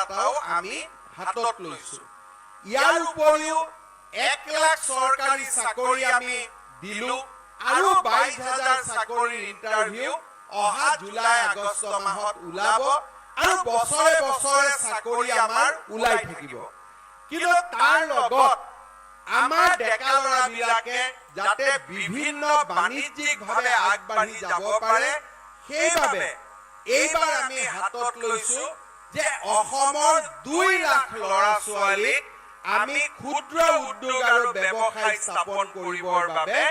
এটাও আমি হাতত লৈছো। ইয়াৰ উপৰিও 1 লাখ চৰকাৰী চাকৰি আমি দিলো আৰু 22,000 চাকৰিৰ ইণ্টাৰভিউ অহা জুলাই আগষ্ট মাহত ওলাব আৰু বছৰে বছৰে চাকৰি আমাৰ ওলাই থাকিব। কিন্তু তাৰ লগত আমাৰ ডেকা ল'ৰাবিলাকে যাতে বিভিন্ন বাণিজ্যিকভাৱে আগবাঢ়ি যাব পাৰে, সেইবাবে এইবাৰ আমি হাতত লৈছো যে অসমৰ 2 লাখ ল'ৰা ছোৱালীক আমি ক্ষুদ্ৰ উদ্যোগ আৰু ব্যৱসায় স্থাপন কৰিবৰ বাবে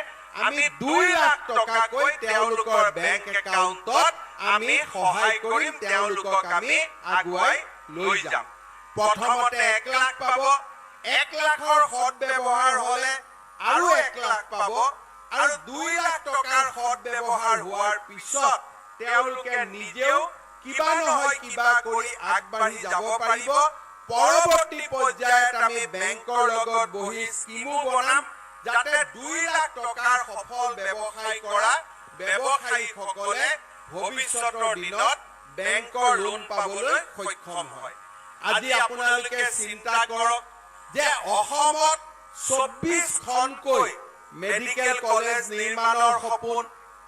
আমি 2 লাখ টকাকৈ তেওঁলোকৰ বেংক একাউণ্টত আমি সহায় কৰিম, তেওঁলোকক আমি আগুৱাই লৈ যাম। প্ৰথমতে 1 লাখ পাব, 1 লাখৰ সৎব্যৱহাৰ হলে আৰু 1 লাখ পাব আৰু 2 লাখ টকাৰ সৎব্যৱহাৰ হোৱাৰ পিছত তেওঁলোকে নিজেও কিবা নহয় কিবা কৰি আগবাঢ়ি যাব পাৰিব। পৰৱৰ্তী পৰ্যায়ত আমি বেংকৰ লগত বহি স্কিমো বনাম যাতে 2 লাখ টকাৰ সফল ব্যৱসায় কৰা ব্যৱসায়ীসকলে ভৱিষ্যতৰ দিনত বেংকৰ লোন পাবলৈ সক্ষম হয়। আজি আপোনালোকে চিন্তা কৰক যে অসমত 24খনকৈ মেডিকেল কলেজ নিৰ্মাণৰ সপোন,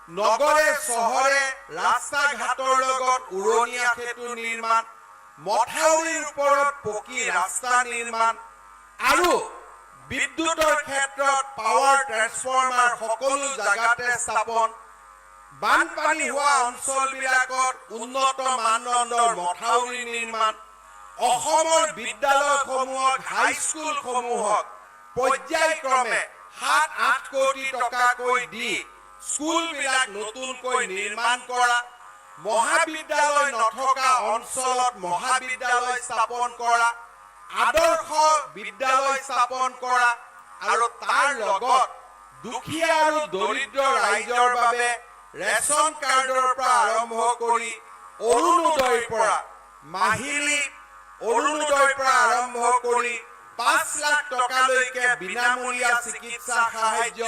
নগৰে চহৰে ৰাস্তা ঘাটৰ লগত উৰণীয়া সেতু নিৰ্মাণ, মথাউৰিৰ ওপৰত পকী ৰাস্তা নিৰ্মাণ আৰু বিদ্যুতৰ ক্ষেত্ৰত পাৱাৰ ট্ৰেন্সফৰ্মাৰ সকলো জাগাতে স্থাপন, বানপানী হোৱা অঞ্চলবিলাকত উন্নত মানদণ্ডৰ মথাউৰি নিৰ্মাণ, অসমৰ বিদ্যালয়সমূহত হাইস্কুলসমূহত পৰ্যায়ক্ৰমে 7-8 কোটি টকাকৈ দি স্কুলবিলাক নতুনকৈ নিৰ্মাণ কৰা, মহাবিদ্যালয় নথকা অঞ্চলত মহাবিদ্যালয় স্থাপন কৰা, আদৰ্শ বিদ্যালয় স্থাপন কৰা আৰু তাৰ লগত দুখীয়া আৰু দৰিদ্ৰ ৰাইজৰ বাবে ৰেচন কাৰ্ডৰ পৰা আৰম্ভ কৰি অৰুণোদয়ৰ পৰা মাহিলী অৰুণোদয়ৰ পৰা আৰম্ভ কৰি 5 লাখ টকালৈকে বিনামূলীয়া চিকিৎসা সাহায্য,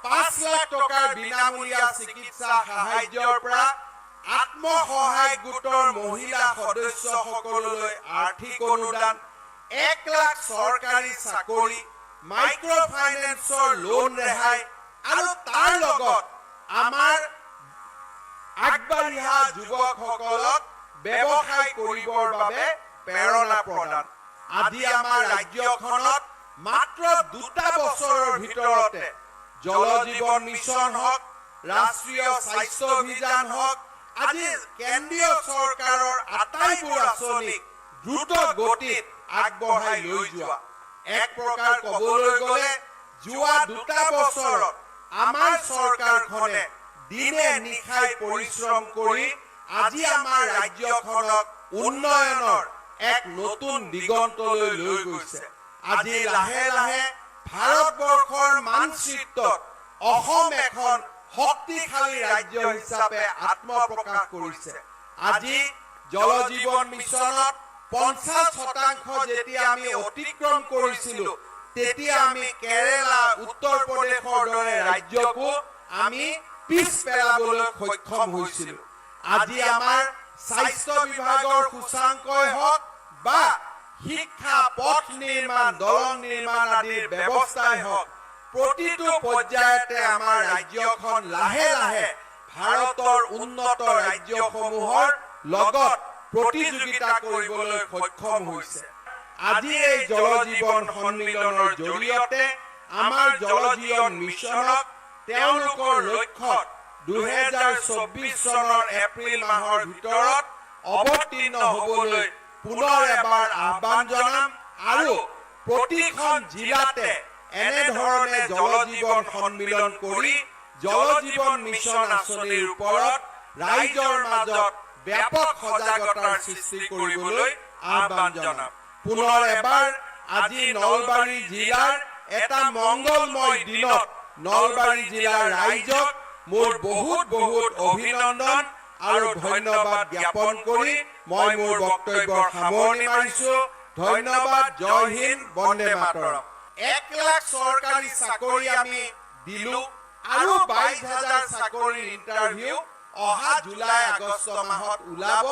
5 লাখ টকাৰ বিনামূলীয়া চিকিৎসা সাহায্যৰ পৰা আত্মসহায়ক গোটৰ মহিলা সদস্যসকললৈ আৰ্থিক অনুদান, 1 লাখ চৰকাৰী চাকৰি, মাইক্ৰ ফাইনেন্সৰ লোন ৰেহাই আৰু তাৰ লগত আমাৰ আগবাঢ়ি অহা যুৱকসকলক ব্যৱসায় কৰিবৰ বাবে প্ৰেৰণা প্ৰদান। আজি আমাৰ ৰাজ্যখনত মাত্ৰ 2টা বছৰৰ ভিতৰতে জল জীৱন মিছন হওক, ৰাষ্ট্ৰীয় স্বাস্থ্য অভিযান হওক, আজি কেন্দ্ৰীয় চৰকাৰৰ আটাইবোৰ আঁচনিক দ্ৰুত গতিত আগবঢ়াই লৈ যোৱা। এক প্ৰকাৰ ক'বলৈ গ'লে যোৱা 2টা বছৰত আমাৰ চৰকাৰখনে দিনে নিশাই পৰিশ্ৰম কৰি আজি আমাৰ ৰাজ্যখনক উন্নয়নৰ এক নতুন দিগন্তলৈ লৈ গৈছে। আজি লাহে লাহে ভাৰতবৰ্ষৰ মানচিত্ৰত অসম এখন শক্তিশালী ৰাজ্য হিচাপে আত্মপ্ৰকাশ কৰিছে। আজি জল জীৱন মিছনত 50% যেতিয়া আমি অতিক্ৰম কৰিছিলো, তেতিয়া আমি কেৰেলা, উত্তৰ প্ৰদেশৰ দৰে ৰাজ্যকো আমি পিছ পেলাবলৈ সক্ষম হৈছিলো। আজি আমাৰ স্বাস্থ্য বিভাগৰ সূচাংকই হওক বা শিক্ষা, পথ নিৰ্মাণ, দলং নিৰ্মাণ আদিৰ ব্যৱস্থাই হওক, প্ৰতিটো পৰ্যায়তে আমাৰ ৰাজ্যখন লাহে লাহে ভাৰতৰ উন্নত ৰাজ্যসমূহৰ লগত প্ৰতিযোগিতা কৰিবলৈ সক্ষম হৈছে। আজি এই জল জীৱন সন্মিলনৰ জৰিয়তে আমাৰ জল জীৱন মিছনক তেওঁলোকৰ লক্ষ্যত 2024 চনৰ এপ্ৰিল মাহৰ ভিতৰত অৱতীৰ্ণ হ'বলৈ পুনৰ এবাৰ আহ্বান জনাম আৰু প্ৰতিখন জিলাতে এনেধৰণে জল জীৱন সন্মিলন কৰি জল জীৱন মিছন আঁচনিৰ ওপৰত ৰাইজৰ মাজত ব্যাপক সজাগতাৰ সৃষ্টি কৰিবলৈ আহ্বান জনাম। পুনৰ এবাৰ আজি নলবাৰী জিলাৰ এটা মংগলময় দিনত নলবাৰী জিলাৰ ৰাইজক মোৰ বহুত বহুত অভিনন্দন আৰু ধন্যবাদ জ্ঞাপন কৰি মই মোৰ বক্তব্যৰ সামৰণি মাৰিছো। ধন্যবাদ। জয় হিন্দ, বন্দে মাতৰম। 1 লাখ চৰকাৰী চাকৰি আমি দিলো আৰু 22,000 চাকৰিৰ ইণ্টাৰভিউ অহা জুলাই আগষ্ট মাহত ওলাব।